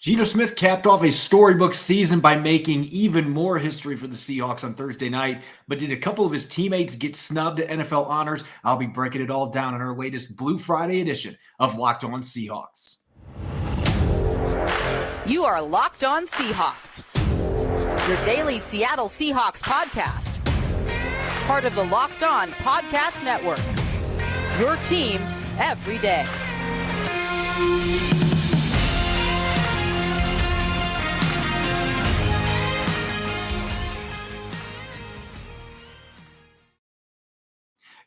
Geno Smith capped off a storybook season by making even more history for the Seahawks on Thursday night, but did a couple of his teammates get snubbed at NFL honors? I'll be breaking it all down in our latest Blue Friday edition of Locked On Seahawks. You are Locked On Seahawks, your daily Seattle Seahawks podcast. Part of the Locked On Podcast Network, your team every day.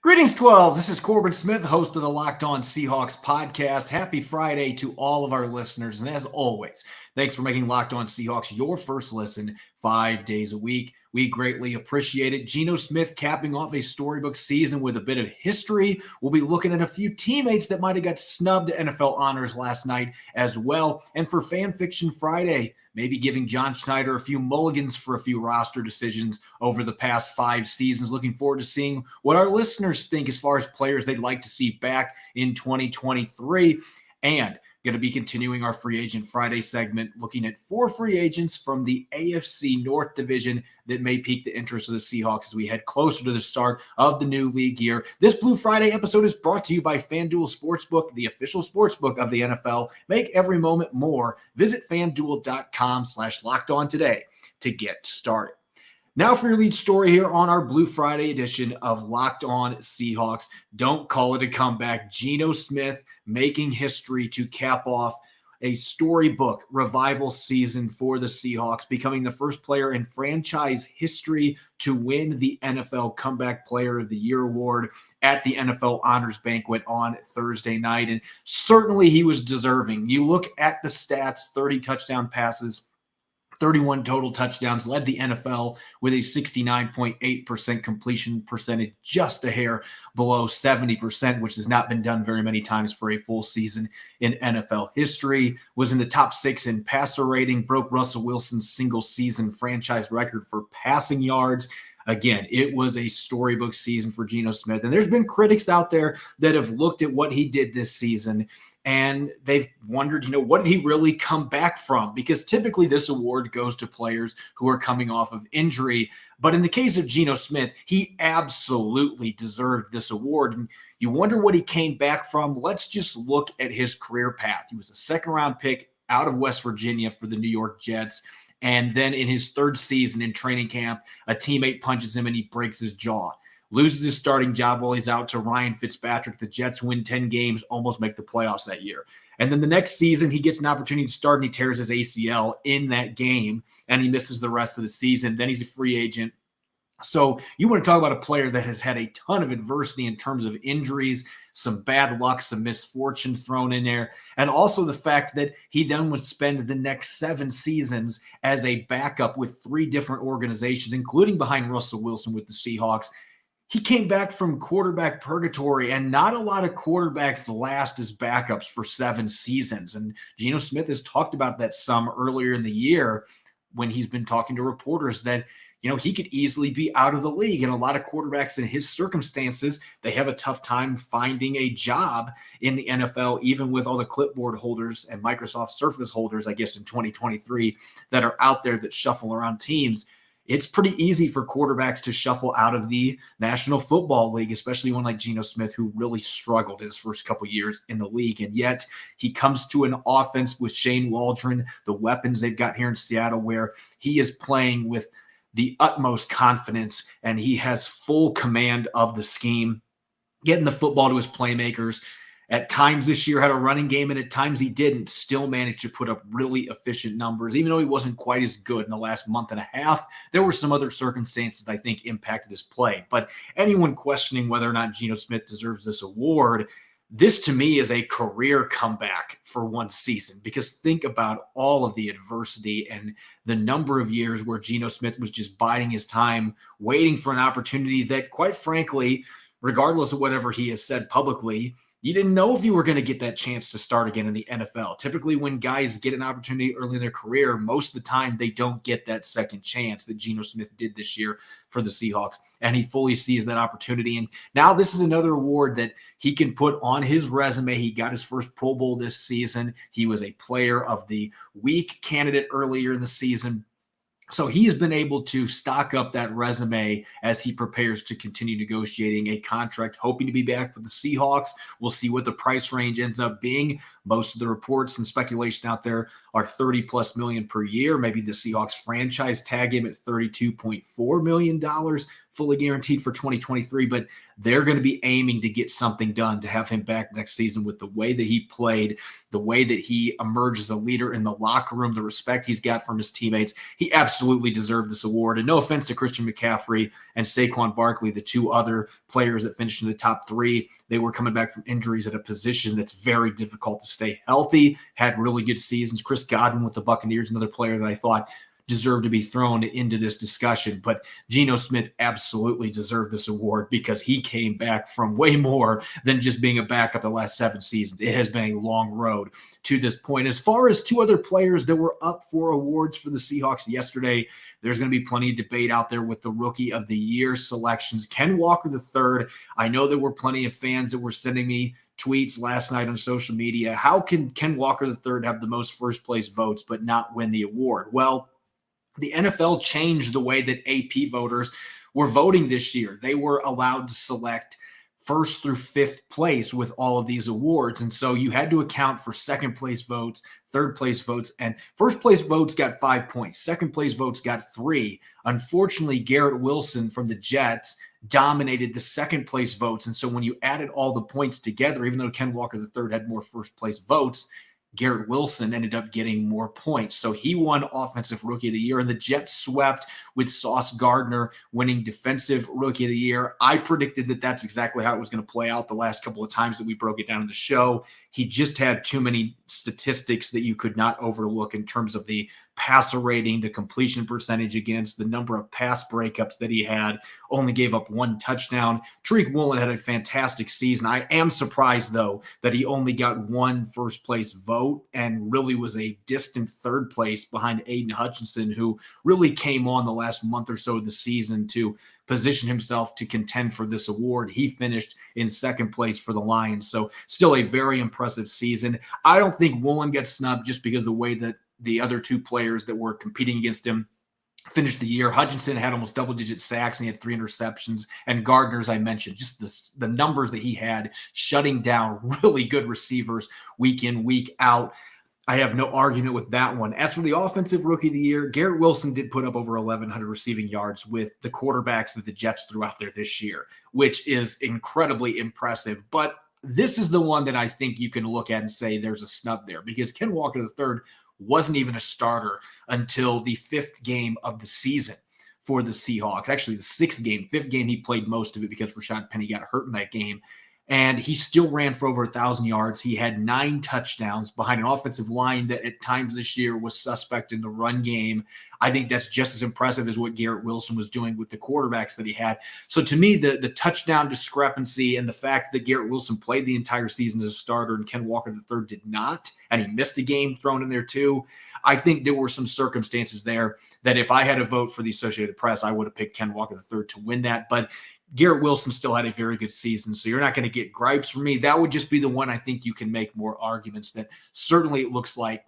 Greetings, 12. This is Corbin Smith, host of the Locked On Seahawks podcast. Happy Friday to all of our listeners. And as always, thanks for making Locked On Seahawks your first listen 5 days a week. We greatly appreciate it. Geno Smith capping off a storybook season with a bit of history. We'll be looking at a few teammates that might have got snubbed at NFL honors last night as well. And for Fan Fiction Friday, maybe giving John Schneider a few mulligans for a few roster decisions over the past 5 seasons. Looking forward to seeing what our listeners think as far as players they'd like to see back in 2023. And going to be continuing our Free Agent Friday segment, looking at 4 free agents from the AFC North division that may pique the interest of the Seahawks as we head closer to the start of the new league year. This Blue Friday episode is brought to you by FanDuel Sportsbook, the official sportsbook of the NFL. Make every moment more. Visit FanDuel.com/LockedOn today to get started. Now for your lead story here on our Blue Friday edition of Locked On Seahawks. Don't call it a comeback. Geno Smith making history to cap off a storybook revival season for the Seahawks, becoming the first player in franchise history to win the NFL Comeback Player of the Year award at the NFL Honors Banquet on Thursday night. And certainly he was deserving. You look at the stats, 30 touchdown passes, 31 total touchdowns, led the NFL with a 69.8% completion percentage, just a hair below 70%, which has not been done very many times for a full season in NFL history. Was in the top 6 in passer rating, broke Russell Wilson's single season franchise record for passing yards. Again, it was a storybook season for Geno Smith. And there's been critics out there that have looked at what he did this season and they've wondered, what did he really come back from? Because typically this award goes to players who are coming off of injury. But in the case of Geno Smith, he absolutely deserved this award. And you wonder what he came back from. Let's just look at his career path. He was a second-round pick out of West Virginia for the New York Jets. And then in his 3rd season in training camp, a teammate punches him and he breaks his jaw. Loses his starting job while he's out to Ryan Fitzpatrick. The Jets win 10 games, almost make the playoffs that year. And then the next season, he gets an opportunity to start and he tears his ACL in that game, and he misses the rest of the season. Then he's a free agent. So you want to talk about a player that has had a ton of adversity in terms of injuries, some bad luck, some misfortune thrown in there, and also the fact that he then would spend the next 7 seasons as a backup with 3 different organizations, including behind Russell Wilson with the Seahawks. He came back from quarterback purgatory, and not a lot of quarterbacks last as backups for 7 seasons. And Geno Smith has talked about that some earlier in the year when he's been talking to reporters that, he could easily be out of the league. And a lot of quarterbacks in his circumstances, they have a tough time finding a job in the NFL, even with all the clipboard holders and Microsoft Surface holders, I guess, in 2023 that are out there that shuffle around teams. It's pretty easy for quarterbacks to shuffle out of the National Football League, especially one like Geno Smith, who really struggled his first couple years in the league. And yet he comes to an offense with Shane Waldron, the weapons they've got here in Seattle, where he is playing with the utmost confidence and he has full command of the scheme, getting the football to his playmakers. At times this year had a running game, and at times he didn't, still managed to put up really efficient numbers. Even though he wasn't quite as good in the last month and a half, there were some other circumstances I think impacted his play. But anyone questioning whether or not Geno Smith deserves this award, this to me is a career comeback for one season, because think about all of the adversity and the number of years where Geno Smith was just biding his time, waiting for an opportunity that, quite frankly, regardless of whatever he has said publicly, you didn't know if you were going to get that chance to start again in the NFL. Typically, when guys get an opportunity early in their career, most of the time they don't get that second chance that Geno Smith did this year for the Seahawks, and he fully sees that opportunity. And now this is another award that he can put on his resume. He got his first Pro Bowl this season. He was a Player of the Week candidate earlier in the season. So he's been able to stock up that resume as he prepares to continue negotiating a contract, hoping to be back with the Seahawks. We'll see what the price range ends up being. Most of the reports and speculation out there are $30+ million per year. Maybe the Seahawks franchise tag him at $32.4 million, fully guaranteed for 2023, but they're going to be aiming to get something done to have him back next season with the way that he played, the way that he emerged as a leader in the locker room, the respect he's got from his teammates. He absolutely deserved this award. And no offense to Christian McCaffrey and Saquon Barkley, the two other players that finished in the top three. They were coming back from injuries at a position that's very difficult to stay healthy, had really good seasons. Chris Godwin with the Buccaneers, another player that I thought deserved to be thrown into this discussion. But Geno Smith absolutely deserved this award because he came back from way more than just being a backup the last 7 seasons. It has been a long road to this point. As far as two other players that were up for awards for the Seahawks yesterday, there's going to be plenty of debate out there with the Rookie of the Year selections. Ken Walker III, I know there were plenty of fans that were sending me tweets last night on social media. How can Ken Walker III have the most first place votes but not win the award? Well, the NFL changed the way that AP voters were voting this year. They were allowed to select first through fifth place with all of these awards. And so you had to account for second place votes, third place votes, and first place votes got 5 points. Second place votes got 3. Unfortunately, Garrett Wilson from the Jets dominated the second place votes. And so when you added all the points together, even though Ken Walker III had more first place votes, Garrett Wilson ended up getting more points. So he won Offensive Rookie of the Year, and the Jets swept with Sauce Gardner winning Defensive Rookie of the Year. I predicted that that's exactly how it was going to play out the last couple of times that we broke it down in the show. He just had too many statistics that you could not overlook in terms of the passer rating, the completion percentage against, the number of pass breakups that he had, only gave up 1 touchdown. Tariq Woolen had a fantastic season. I am surprised, though, that he only got 1 first place vote and really was a distant third place behind Aiden Hutchinson, who really came on the last month or so of the season to position himself to contend for this award. He finished in second place for the Lions. So still a very impressive season. I don't think Woolen gets snubbed just because of the way that the other 2 players that were competing against him finished the year. Hutchinson had almost double-digit sacks, and he had 3 interceptions. And Gardner, as I mentioned, just the numbers that he had shutting down really good receivers week in, week out. I have no argument with that one. As for the Offensive Rookie of the Year, Garrett Wilson did put up over 1,100 receiving yards with the quarterbacks that the Jets threw out there this year, which is incredibly impressive. But this is the one that I think you can look at and say there's a snub there, because Ken Walker III wasn't even a starter until the 5th game of the season for the Seahawks. Actually, the 6th game. 5th game, he played most of it because Rashad Penny got hurt in that game. And he still ran for over 1,000 yards. He had 9 touchdowns behind an offensive line that at times this year was suspect in the run game. I think that's just as impressive as what Garrett Wilson was doing with the quarterbacks that he had. So to me, the touchdown discrepancy and the fact that Garrett Wilson played the entire season as a starter and Ken Walker III did not, and he missed a game thrown in there too, I think there were some circumstances there that if I had to vote for the Associated Press, I would have picked Ken Walker III to win that. But Garrett Wilson still had a very good season, so you're not going to get gripes from me. That would just be the one I think you can make more arguments that certainly it looks like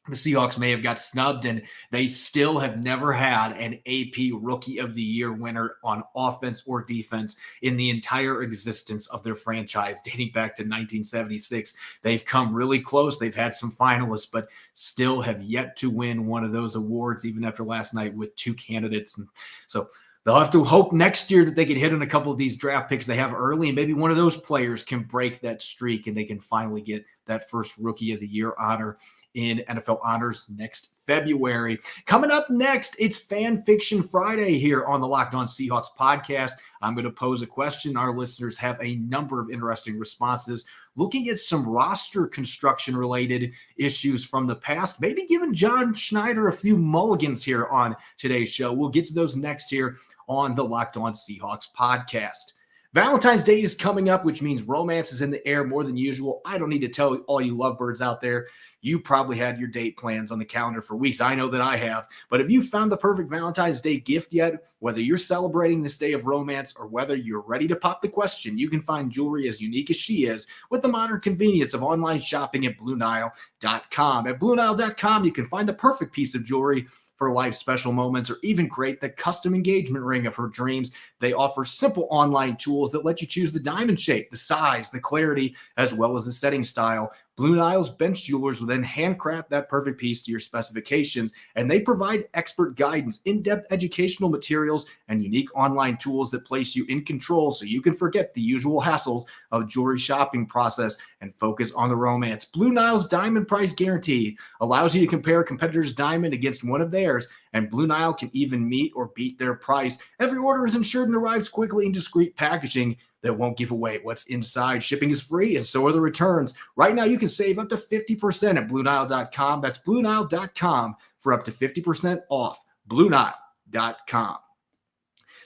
the Seahawks may have got snubbed, and they still have never had an AP Rookie of the Year winner on offense or defense in the entire existence of their franchise, dating back to 1976. They've come really close. They've had some finalists, but still have yet to win one of those awards, even after last night with 2 candidates. And so they'll have to hope next year that they can hit on a couple of these draft picks they have early, and maybe one of those players can break that streak and they can finally get that first Rookie of the Year honor in NFL Honors next February. Coming up next, it's Fan Fiction Friday here on the Locked On Seahawks podcast. I'm going to pose a question. Our listeners have a number of interesting responses, looking at some roster construction-related issues from the past, maybe giving John Schneider a few mulligans here on today's show. We'll get to those next here on the Locked On Seahawks podcast. Valentine's Day is coming up, which means romance is in the air more than usual. I don't need to tell all you lovebirds out there. You probably had your date plans on the calendar for weeks. I know that I have. But have you found the perfect Valentine's Day gift yet? Whether you're celebrating this day of romance or whether you're ready to pop the question, you can find jewelry as unique as she is with the modern convenience of online shopping at BlueNile.com. At BlueNile.com, you can find the perfect piece of jewelry for life's special moments, or even create the custom engagement ring of her dreams. They offer simple online tools that let you choose the diamond shape, the size, the clarity, as well as the setting style. Blue Nile's bench jewelers will then handcraft that perfect piece to your specifications, and they provide expert guidance, in-depth educational materials, and unique online tools that place you in control so you can forget the usual hassles of jewelry shopping process and focus on the romance. Blue Nile's diamond price guarantee allows you to compare a competitor's diamond against one of theirs, and Blue Nile can even meet or beat their price. Every order is insured and arrives quickly in discreet packaging that won't give away what's inside. Shipping is free, and so are the returns. Right now, you can save up to 50% at BlueNile.com. That's BlueNile.com for up to 50% off. BlueNile.com.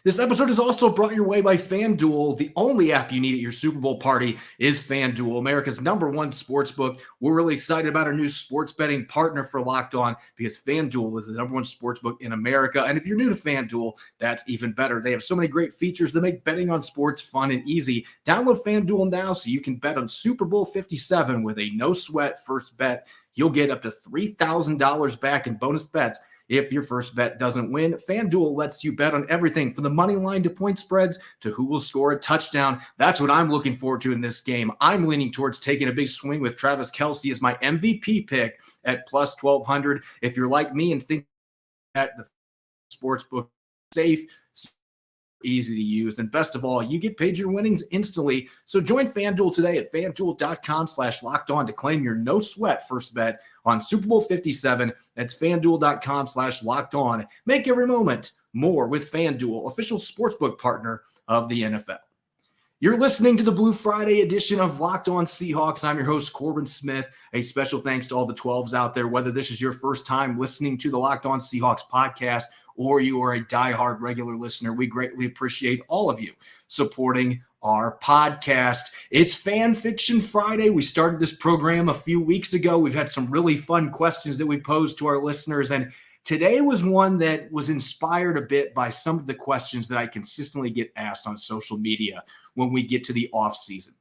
This episode is also brought your way by FanDuel. The only app you need at your Super Bowl party is FanDuel, America's #1 sportsbook. We're really excited about our new sports betting partner for Locked On because FanDuel is the #1 sportsbook in America. And if you're new to FanDuel, that's even better. They have so many great features that make betting on sports fun and easy. Download FanDuel now so you can bet on Super Bowl 57 with a no-sweat first bet. You'll get up to $3,000 back in bonus bets if your first bet doesn't win. FanDuel lets you bet on everything from the money line to point spreads to who will score a touchdown. That's what I'm looking forward to in this game. I'm leaning towards taking a big swing with Travis Kelce as my MVP pick at plus 1,200. If you're like me and think that the sportsbook is safe, easy to use, and best of all, you get paid your winnings instantly. So join FanDuel today at FanDuel.com/lockedon to claim your no sweat first bet on Super Bowl 57. That's FanDuel.com/lockedon. Make every moment more with FanDuel, official sportsbook partner of the NFL. You're listening to the Blue Friday edition of Locked On Seahawks. I'm your host, Corbin Smith. A special thanks to all the 12s out there, whether this is your first time listening to the Locked On Seahawks podcast or you are a diehard regular listener. We greatly appreciate all of you supporting our podcast. It's Fan Fiction Friday. We started this program a few weeks ago. We've had some really fun questions that we posed to our listeners, and today was one that was inspired a bit by some of the questions that I consistently get asked on social media when we get to the off season.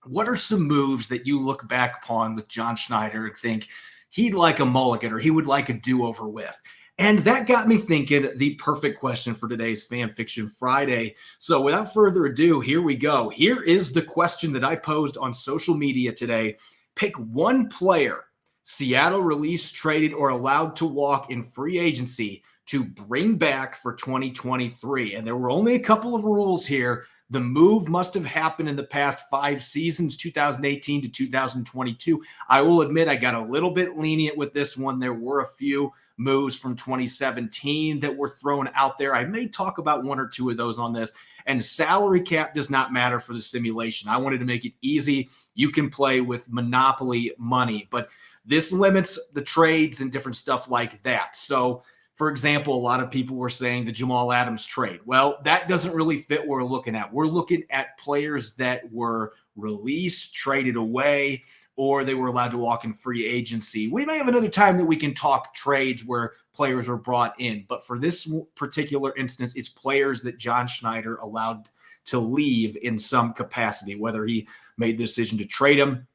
What are some moves that you look back upon with John Schneider and think he'd like a mulligan or he would like a do-over with? And that got me thinking the perfect question for today's Fan Fiction Friday. So without further ado, here we go. Here is the question that I posed on social media today. Pick one player Seattle released, traded, or allowed to walk in free agency to bring back for 2023. And there were only a couple of rules here. The move must have happened in the past 5 seasons, 2018 to 2022. I will admit I got a little bit lenient with this one. There were a few moves from 2017 that were thrown out there. I may talk about 1 or 2 of those on this. And salary cap does not matter for the simulation. I wanted to make it easy. You can play with monopoly money, but this limits the trades and different stuff like that. So, for example, a lot of people were saying the Jamal Adams trade. Well, that doesn't really fit what we're looking at. We're looking at players that were released, traded away, or they were allowed to walk in free agency. We may have another time that we can talk trades where players are brought in. But for this particular instance, it's players that John Schneider allowed to leave in some capacity, whether he made the decision to trade him,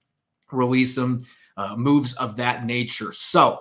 release him, moves of that nature. So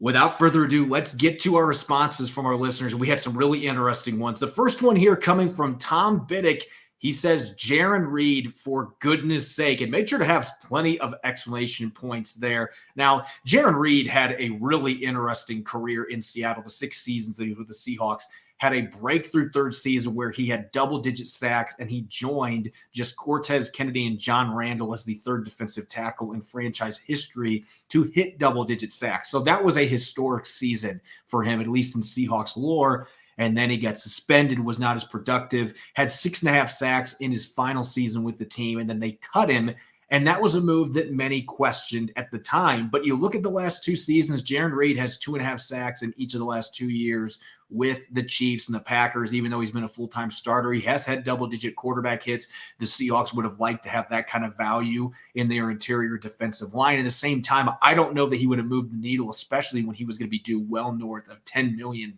without further ado, let's get to our responses from our listeners. We had some really interesting ones. The first one here coming from Tom Biddick. He says, Jaren Reed, for goodness sake, and make sure to have plenty of exclamation points there. Now, Jaren Reed had a really interesting career in Seattle. The 6 seasons that he was with the Seahawks, had a breakthrough 3rd season where he had double-digit sacks, and he joined just Cortez Kennedy and John Randall as the 3rd defensive tackle in franchise history to hit double-digit sacks. So that was a historic season for him, at least in Seahawks lore. And then he got suspended, was not as productive, had 6.5 sacks in his final season with the team, and then they cut him. And that was a move that many questioned at the time. But you look at the last 2 seasons, Jaren Reed has 2.5 sacks in each of the last 2 years with the Chiefs and the Packers. Even though he's been a full-time starter, he has had double-digit quarterback hits. The Seahawks would have liked to have that kind of value in their interior defensive line. At the same time, I don't know that he would have moved the needle, especially when he was going to be due well north of $10 million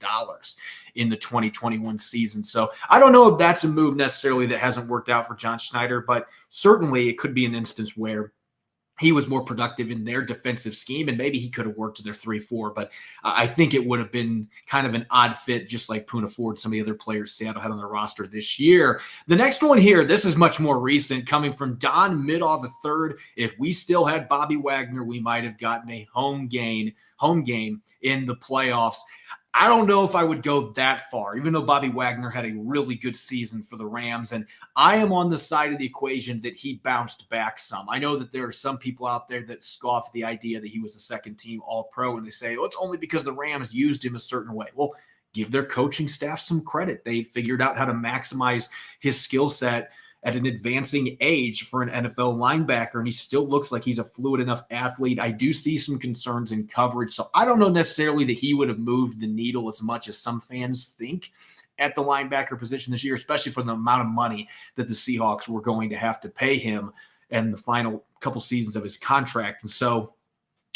in the 2021 season. So I don't know if that's a move necessarily that hasn't worked out for John Schneider, but certainly it could be an instance where he was more productive in their defensive scheme, and maybe he could have worked to their 3-4, but I think it would have been kind of an odd fit, just like Poona Ford, some of the other players Seattle had on their roster this year. The next one here, this is much more recent, coming from Don Midoff III. If we still had Bobby Wagner, we might have gotten a home game in the playoffs. I don't know if I would go that far, even though Bobby Wagner had a really good season for the Rams. And I am on the side of the equation that he bounced back some. I know that there are some people out there that scoff the idea that he was a second-team All-Pro, and they say, oh, it's only because the Rams used him a certain way. Well, give their coaching staff some credit. They figured out how to maximize his skill set at an advancing age for an NFL linebacker, and he still looks like he's a fluid enough athlete. I do see some concerns in coverage, so I don't know necessarily that he would have moved the needle as much as some fans think at the linebacker position this year, especially for the amount of money that the Seahawks were going to have to pay him in the final couple seasons of his contract. And so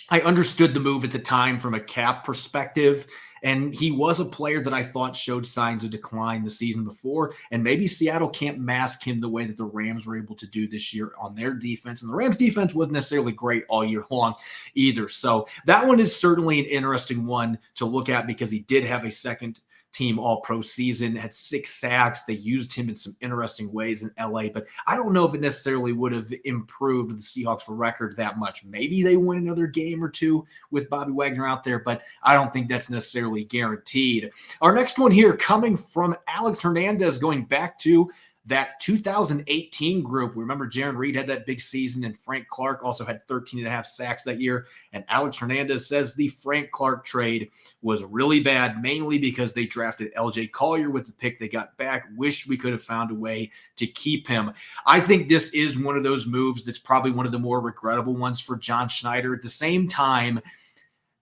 I understood the move at the time from a cap perspective, and he was a player that I thought showed signs of decline the season before, and maybe Seattle can't mask him the way that the Rams were able to do this year on their defense, and the Rams defense wasn't necessarily great all year long either. So that one is certainly an interesting one to look at because he did have a second-team All-Pro season, had 6 sacks. They used him in some interesting ways in LA, but I don't know if it necessarily would have improved the Seahawks record that much. Maybe they win another game or two with Bobby Wagner out there, but I don't think that's necessarily guaranteed. Our next one here coming from Alex Hernandez, going back to that 2018 group. Remember, Jaren Reed had that big season, and Frank Clark also had 13.5 sacks that year. And Alex Hernandez says the Frank Clark trade was really bad, mainly because they drafted LJ Collier with the pick they got back. Wish we could have found a way to keep him. I think this is one of those moves that's probably one of the more regrettable ones for John Schneider. At the same time,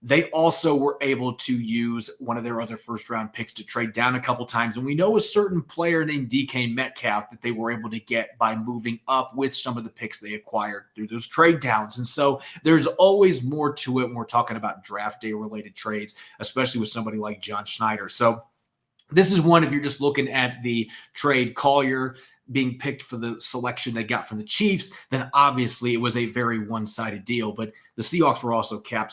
they also were able to use one of their other first-round picks to trade down a couple times. And we know a certain player named DK Metcalf that they were able to get by moving up with some of the picks they acquired through those trade downs. And so there's always more to it when we're talking about draft day-related trades, especially with somebody like John Schneider. So this is one, if you're just looking at the trade, Collier being picked for the selection they got from the Chiefs, then obviously it was a very one-sided deal. But the Seahawks were also cap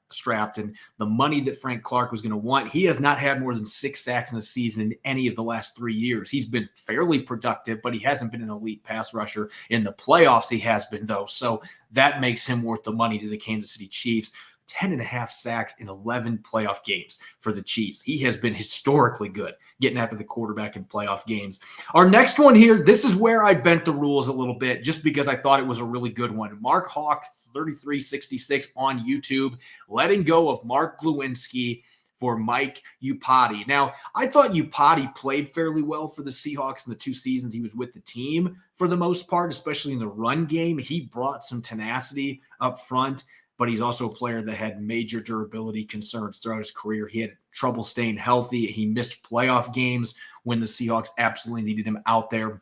strapped, and the money that Frank Clark was going to want, he has not had more than 6 sacks in a season in any of the last 3 years. He's been fairly productive, but he hasn't been an elite pass rusher. In the playoffs, he has been, though. So that makes him worth the money to the Kansas City Chiefs. 10.5 sacks in 11 playoff games for the Chiefs. He has been historically good getting after the quarterback in playoff games. Our next one here, this is where I bent the rules a little bit just because I thought it was a really good one. Mark Hawk, 3366 on YouTube, letting go of Mark Lewinsky for Mike Iupati. Now, I thought Iupati played fairly well for the Seahawks in the 2 seasons he was with the team for the most part, especially in the run game. He brought some tenacity up front, but he's also a player that had major durability concerns throughout his career. He had trouble staying healthy. He missed playoff games when the Seahawks absolutely needed him out there.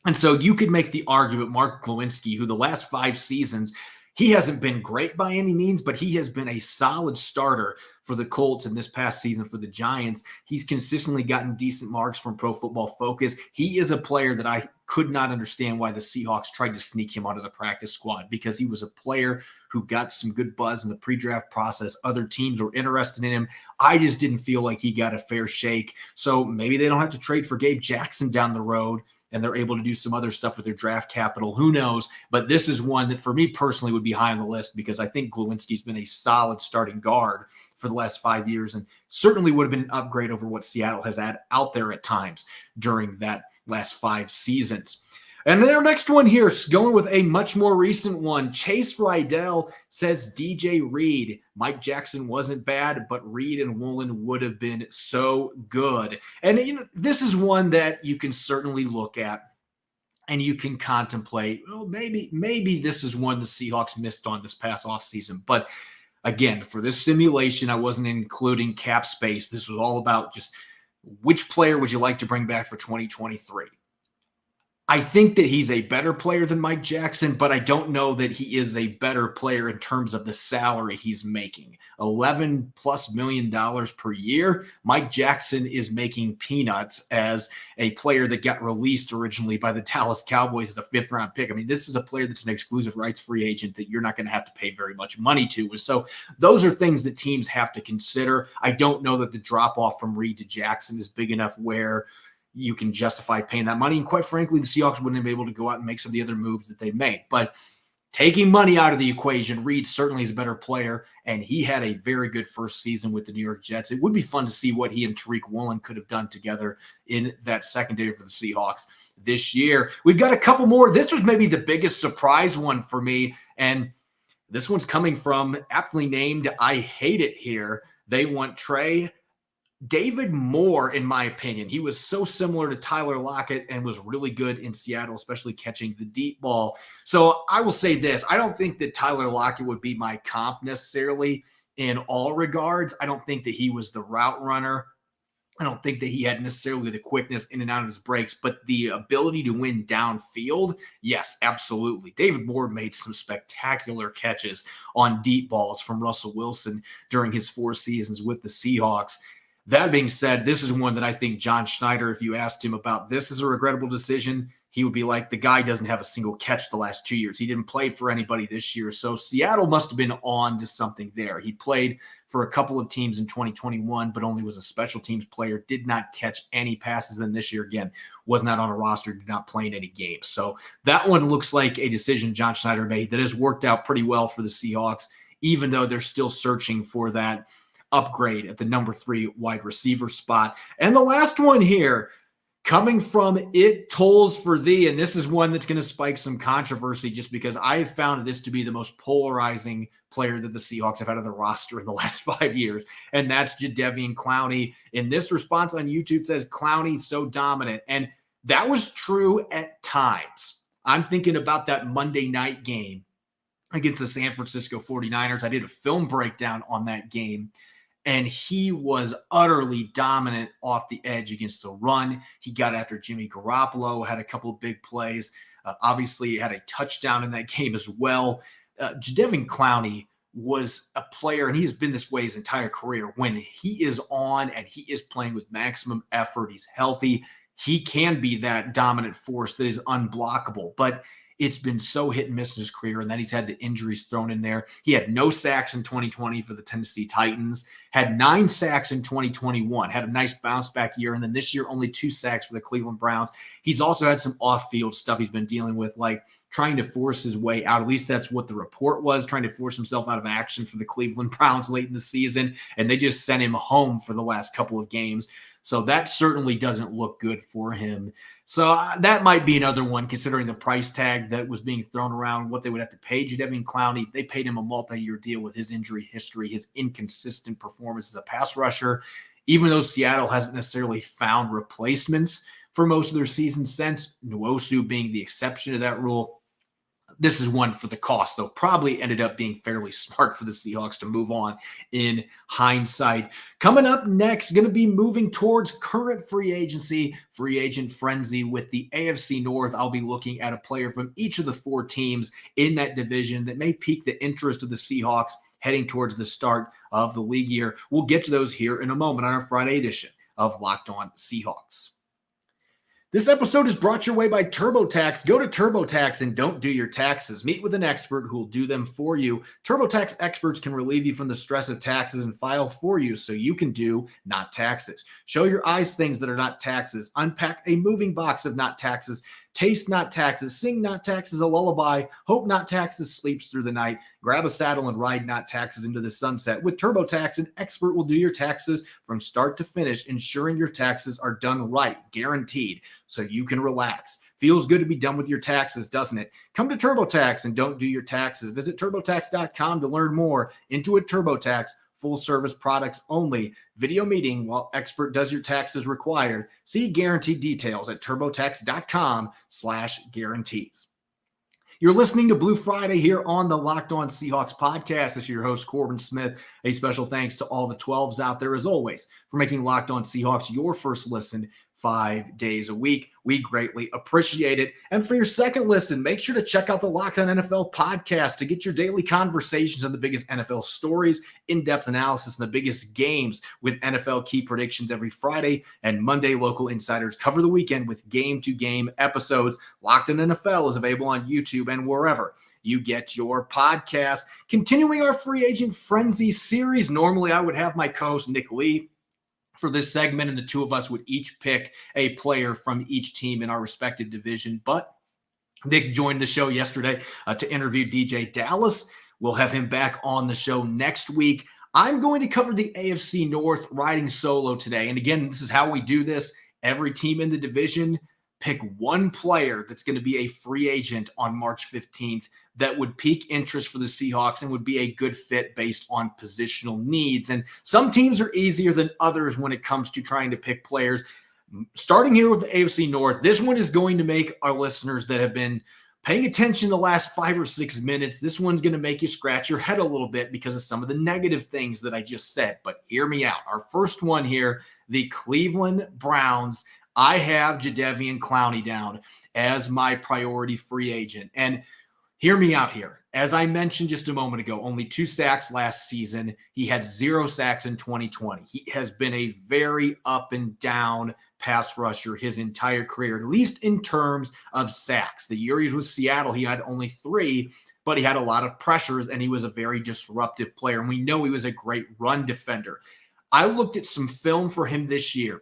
And so you could make the argument Mark Lewinsky, who the last 5 seasons, he hasn't been great by any means, but he has been a solid starter for the Colts, and this past season for the Giants, he's consistently gotten decent marks from Pro Football Focus. He is a player that I could not understand why the Seahawks tried to sneak him onto the practice squad, because he was a player who got some good buzz in the pre-draft process. Other teams were interested in him. I just didn't feel like he got a fair shake. So maybe they don't have to trade for Gabe Jackson down the road, and they're able to do some other stuff with their draft capital. Who knows? But this is one that for me personally would be high on the list, because I think Lewinsky's been a solid starting guard for the last 5 years, and certainly would have been an upgrade over what Seattle has had out there at times during that last 5 seasons. And then our next one here is going with a much more recent one. Chase Rydell says DJ Reed. Mike Jackson wasn't bad, but Reed and Woolen would have been so good. And this is one that you can certainly look at and you can contemplate, well, maybe this is one the Seahawks missed on this past offseason. But Again, for this simulation, I wasn't including cap space. This was all about just which player would you like to bring back for 2023. I think that he's a better player than Mike Jackson, but I don't know that he is a better player in terms of the salary he's making. $11+ million per year. Mike Jackson is making peanuts as a player that got released originally by the Dallas Cowboys as a 5th-round pick. I mean, this is a player that's an exclusive rights free agent that you're not going to have to pay very much money to. And so those are things that teams have to consider. I don't know that the drop-off from Reed to Jackson is big enough where you can justify paying that money. And quite frankly, the Seahawks wouldn't have been able to go out and make some of the other moves that they made. But taking money out of the equation, Reed certainly is a better player, and he had a very good first season with the New York Jets. It would be fun to see what he and Tariq Woolen could have done together in that secondary for the Seahawks this year. We've got a couple more. This was maybe the biggest surprise one for me, and this one's coming from aptly named I Hate It Here. They want Trey. David Moore, in my opinion, he was so similar to Tyler Lockett and was really good in Seattle, especially catching the deep ball. So I will say this. I don't think that Tyler Lockett would be my comp necessarily in all regards. I don't think that he was the route runner. I don't think that he had necessarily the quickness in and out of his breaks, but the ability to win downfield, yes, absolutely. David Moore made some spectacular catches on deep balls from Russell Wilson during his 4 seasons with the Seahawks. That being said, this is one that I think John Schneider, if you asked him about this as a regrettable decision, he would be like, the guy doesn't have a single catch the last 2 years. He didn't play for anybody this year. So Seattle must have been on to something there. He played for a couple of teams in 2021, but only was a special teams player, did not catch any passes. Then this year, again, was not on a roster, did not play in any games. So that one looks like a decision John Schneider made that has worked out pretty well for the Seahawks, even though they're still searching for that upgrade at the number 3 wide receiver spot. And the last one here, coming from It Tolls for Thee, and this is one that's going to spike some controversy just because I have found this to be the most polarizing player that the Seahawks have had on the roster in the last 5 years, and that's Jadeveon Clowney. In this response on YouTube says, Clowney's so dominant, and that was true at times. I'm thinking about that Monday night game against the San Francisco 49ers. I did a film breakdown on that game, and he was utterly dominant off the edge against the run. He got after Jimmy Garoppolo, had a couple of big plays. Obviously, had a touchdown in that game as well. Jadeveon Clowney was a player, and he's been this way his entire career. When he is on and he is playing with maximum effort, he's healthy, he can be that dominant force that is unblockable. But it's been so hit and miss in his career, and then he's had the injuries thrown in there. He had no sacks in 2020 for the Tennessee Titans, had 9 sacks in 2021, had a nice bounce back year, and then this year only 2 sacks for the Cleveland Browns. He's also had some off-field stuff he's been dealing with, like trying to force his way out. At least that's what the report was, trying to force himself out of action for the Cleveland Browns late in the season, and they just sent him home for the last couple of games. So that certainly doesn't look good for him. So that might be another one, considering the price tag that was being thrown around, what they would have to pay Jadeveon Clowney. They paid him a multi-year deal with his injury history, his inconsistent performance as a pass rusher. Even though Seattle hasn't necessarily found replacements for most of their season since, Nwosu being the exception to that rule, this is one for the cost, though probably ended up being fairly smart for the Seahawks to move on in hindsight. Coming up next, going to be moving towards current free agency, free agent frenzy with the AFC North. I'll be looking at a player from each of the 4 teams in that division that may pique the interest of the Seahawks heading towards the start of the league year. We'll get to those here in a moment on our Friday edition of Locked On Seahawks. This episode is brought your way by TurboTax. Go to TurboTax and don't do your taxes. Meet with an expert who will do them for you. TurboTax experts can relieve you from the stress of taxes and file for you so you can do not taxes. Show your eyes things that are not taxes. Unpack a moving box of not taxes. Taste not taxes. Sing not taxes a lullaby. Hope not taxes sleeps through the night. Grab a saddle and ride not taxes into the sunset. With TurboTax, an expert will do your taxes from start to finish, ensuring your taxes are done right, guaranteed, so you can relax. Feels good to be done with your taxes, doesn't it? Come to TurboTax and don't do your taxes. Visit TurboTax.com to learn more. Intuit TurboTax. Full service products only. Video meeting while expert does your taxes required. See guaranteed details at turbotax.com/guarantees. You're listening to Blue Friday here on the Locked On Seahawks podcast. This is your host, Corbin Smith. A special thanks to all the 12s out there, as always, for making Locked On Seahawks your first listen 5 days a week. We greatly appreciate it. And for your second listen, make sure to check out the Locked On NFL podcast to get your daily conversations on the biggest NFL stories, in-depth analysis, and the biggest games with NFL key predictions every Friday and Monday. Local insiders cover the weekend with game-to-game episodes. Locked On NFL is available on YouTube and wherever you get your podcast. Continuing our free agent frenzy series, normally I would have my co-host Nick Lee for this segment, and the two of us would each pick a player from each team in our respective division. But Nick joined the show yesterday to interview DJ Dallas. We'll have him back on the show next week. I'm going to cover the AFC North riding solo today. And again, this is how we do this. Every team in the division pick one player that's going to be a free agent on March 15th that would pique interest for the Seahawks and would be a good fit based on positional needs. And some teams are easier than others when it comes to trying to pick players. Starting here with the AFC North, this one is going to make our listeners that have been paying attention the last 5 or 6 minutes, this one's going to make you scratch your head a little bit because of some of the negative things that I just said. But hear me out. Our first one here, the Cleveland Browns. I have Jadeveon Clowney down as my priority free agent. And hear me out here. As I mentioned just a moment ago, only 2 sacks last season. He had 0 sacks in 2020. He has been a very up and down pass rusher his entire career, at least in terms of sacks. The year he was with Seattle, he had only 3, but he had a lot of pressures, and he was a very disruptive player. And we know he was a great run defender. I looked at some film for him this year,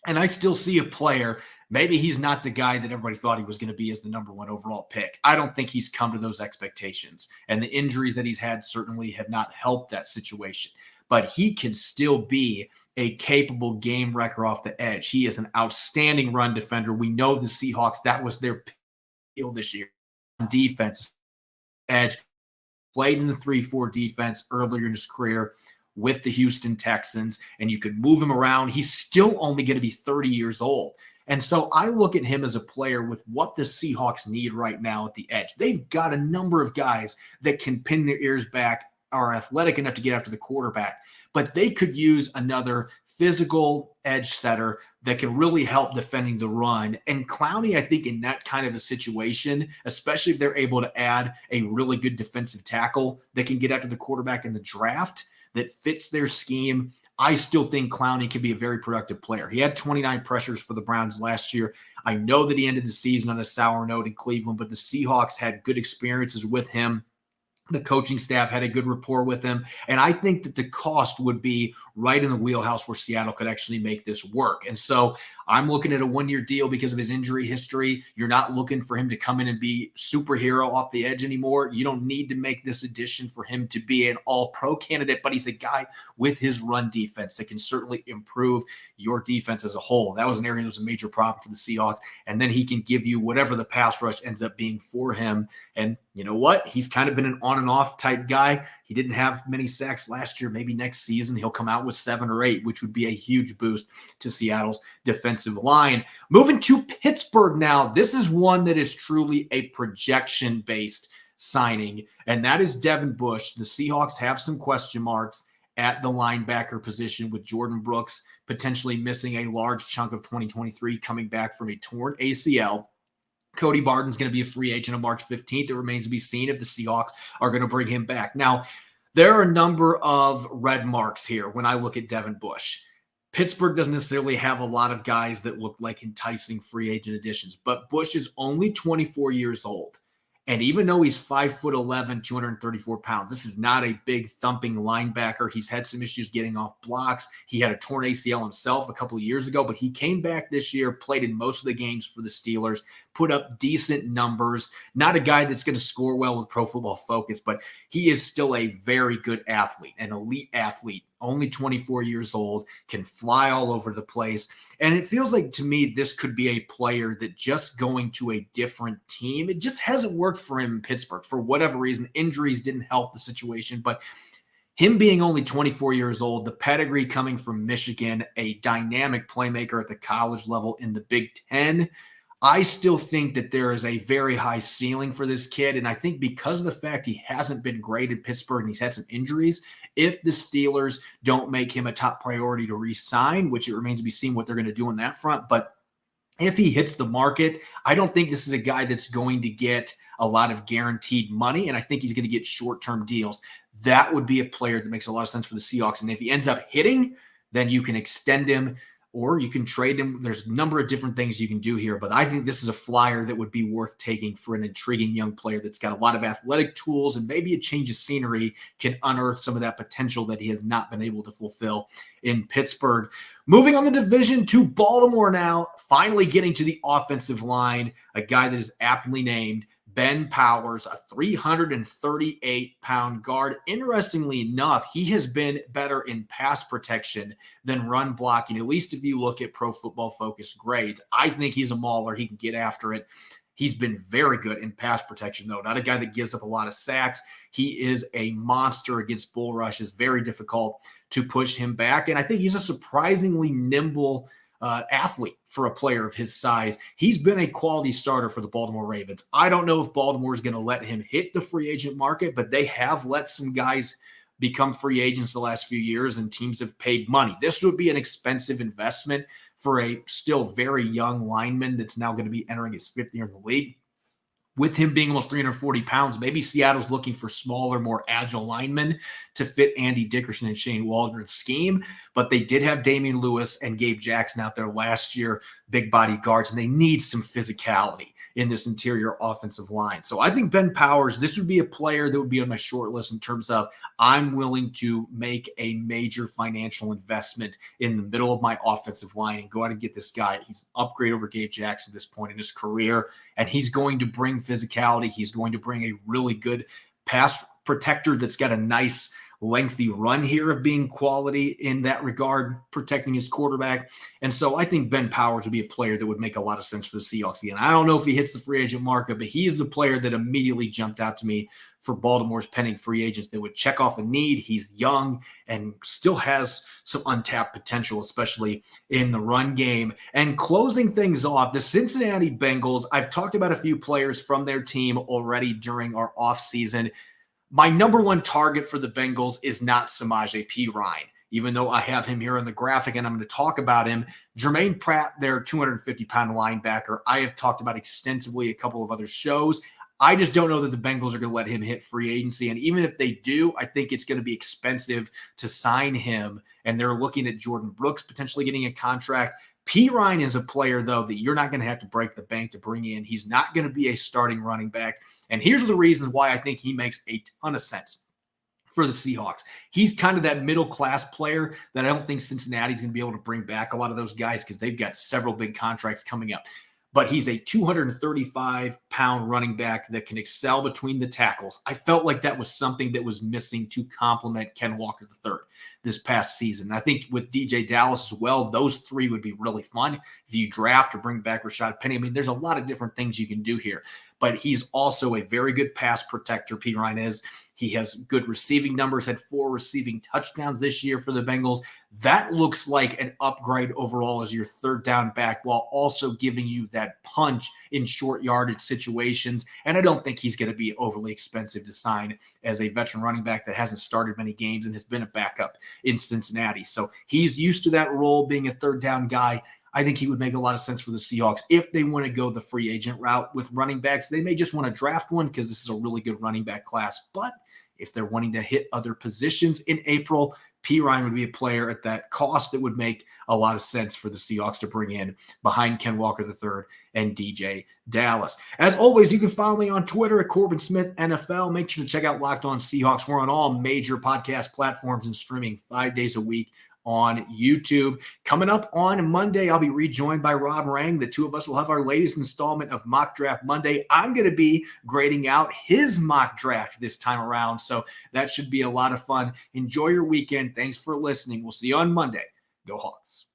and I still see a player. Maybe he's not the guy that everybody thought he was going to be as the number 1 overall pick. I don't think he's come to those expectations. And the injuries that he's had certainly have not helped that situation. But he can still be a capable game wrecker off the edge. He is an outstanding run defender. We know the Seahawks, that was their appeal this year. Defense, edge, played in the 3-4 defense earlier in his career with the Houston Texans, and you could move him around. He's still only going to be 30 years old. And so I look at him as a player with what the Seahawks need right now at the edge. They've got a number of guys that can pin their ears back, are athletic enough to get after the quarterback, but they could use another physical edge setter that can really help defending the run. And Clowney, I think in that kind of a situation, especially if they're able to add a really good defensive tackle that can get after the quarterback in the draft, that fits their scheme, I still think Clowney can be a very productive player. He had 29 pressures for the Browns last year. I know that he ended the season on a sour note in Cleveland, but the Seahawks had good experiences with him. The coaching staff had a good rapport with him. And I think that the cost would be right in the wheelhouse where Seattle could actually make this work. And so I'm looking at a 1-year deal because of his injury history. You're not looking for him to come in and be superhero off the edge anymore. You don't need to make this addition for him to be an all-pro candidate, but he's a guy with his run defense that can certainly improve your defense as a whole. That was an area that was a major problem for the Seahawks. And then he can give you whatever the pass rush ends up being for him. And you know what? He's kind of been an on and off type guy. He didn't have many sacks last year. Maybe next season he'll come out with 7 or 8, which would be a huge boost to Seattle's defensive line. Moving to Pittsburgh now. This is one that is truly a projection-based signing, and that is Devin Bush. The Seahawks have some question marks at the linebacker position with Jordan Brooks potentially missing a large chunk of 2023 coming back from a torn ACL. Cody Barton's going to be a free agent on March 15th. It remains to be seen if the Seahawks are going to bring him back. Now, there are a number of red marks here when I look at Devin Bush. Pittsburgh doesn't necessarily have a lot of guys that look like enticing free agent additions, but Bush is only 24 years old. And even though he's 5'11", 234 pounds, this is not a big thumping linebacker. He's had some issues getting off blocks. He had a torn ACL himself a couple of years ago, but he came back this year, played in most of the games for the Steelers, put up decent numbers. Not a guy that's going to score well with Pro Football Focus, but he is still a very good athlete, an elite athlete. Only 24 years old, can fly all over the place. And it feels like to me, this could be a player that just going to a different team, it just hasn't worked for him in Pittsburgh for whatever reason. Injuries didn't help the situation, but him being only 24 years old, the pedigree coming from Michigan, a dynamic playmaker at the college level in the Big Ten, I still think that there is a very high ceiling for this kid. And I think because of the fact he hasn't been great in Pittsburgh and he's had some injuries, if the Steelers don't make him a top priority to re-sign, which it remains to be seen what they're going to do on that front, but if he hits the market, I don't think this is a guy that's going to get a lot of guaranteed money, and I think he's going to get short-term deals. That would be a player that makes a lot of sense for the Seahawks. And if he ends up hitting, then you can extend him or you can trade him. There's a number of different things you can do here, but I think this is a flyer that would be worth taking for an intriguing young player that's got a lot of athletic tools, and maybe a change of scenery can unearth some of that potential that he has not been able to fulfill in Pittsburgh. Moving on the division to Baltimore now, finally getting to the offensive line, a guy that is aptly named Ben Powers, a 338-pound guard. Interestingly enough, he has been better in pass protection than run blocking, at least if you look at Pro Football Focus grades. I think he's a mauler. He can get after it. He's been very good in pass protection, though. Not a guy that gives up a lot of sacks. He is a monster against bull rushes. Very difficult to push him back. And I think he's a surprisingly nimble athlete for a player of his size. He's been a quality starter for the Baltimore Ravens. I don't know if Baltimore is going to let him hit the free agent market, but they have let some guys become free agents the last few years, and teams have paid money. This would be an expensive investment for a still very young lineman that's now going to be entering his fifth year in the league. With him being almost 340 pounds, maybe Seattle's looking for smaller, more agile linemen to fit Andy Dickerson and Shane Waldron's scheme. But they did have Damian Lewis and Gabe Jackson out there last year, big body guards, and they need some physicality in this interior offensive line. So I think Ben Powers, this would be a player that would be on my short list in terms of I'm willing to make a major financial investment in the middle of my offensive line and go out and get this guy. He's an upgrade over Gabe Jackson at this point in his career, and he's going to bring physicality. He's going to bring a really good pass protector that's got a nice lengthy run here of being quality in that regard, protecting his quarterback. And so I think Ben Powers would be a player that would make a lot of sense for the Seahawks again. I don't know if he hits the free agent market, but he's the player that immediately jumped out to me for Baltimore's pending free agents that would check off a need. He's young and still has some untapped potential, especially in the run game. And closing things off, the Cincinnati Bengals, I've talked about a few players from their team already during our offseason. My number one target for the Bengals is not Samaje Perine, even though I have him here on the graphic and I'm going to talk about him. Jermaine Pratt, their 250-pound linebacker, I have talked about extensively a couple of other shows. I just don't know that the Bengals are going to let him hit free agency. And even if they do, I think it's going to be expensive to sign him. And they're looking at Jordan Brooks potentially getting a contract. Perine is a player, though, that you're not going to have to break the bank to bring in. He's not going to be a starting running back. And here's the reasons why I think he makes a ton of sense for the Seahawks. He's kind of that middle-class player that I don't think Cincinnati's going to be able to bring back a lot of those guys because they've got several big contracts coming up. But he's a 235-pound running back that can excel between the tackles. I felt like that was something that was missing to complement Ken Walker III this past season. I think with DJ Dallas as well, those three would be really fun. If you draft or bring back Rashad Penny, I mean, there's a lot of different things you can do here. But he's also a very good pass protector, Perine is. He has good receiving numbers, had 4 receiving touchdowns this year for the Bengals. That looks like an upgrade overall as your third down back while also giving you that punch in short yardage situations. And I don't think he's going to be overly expensive to sign as a veteran running back that hasn't started many games and has been a backup in Cincinnati. So he's used to that role, being a third down guy. I think he would make a lot of sense for the Seahawks if they want to go the free agent route with running backs. They may just want to draft one because this is a really good running back class. But if they're wanting to hit other positions in April, Perine would be a player at that cost that would make a lot of sense for the Seahawks to bring in behind Ken Walker III and DJ Dallas. As always, you can follow me on Twitter at Corbin Smith NFL. Make sure to check out Locked On Seahawks. We're on all major podcast platforms and streaming 5 days a week on YouTube. Coming up on Monday, I'll be rejoined by Rob Rang. The two of us will have our latest installment of Mock Draft Monday. I'm going to be grading out his mock draft this time around, so that should be a lot of fun. Enjoy your weekend. Thanks for listening. We'll see you on Monday. Go Hawks.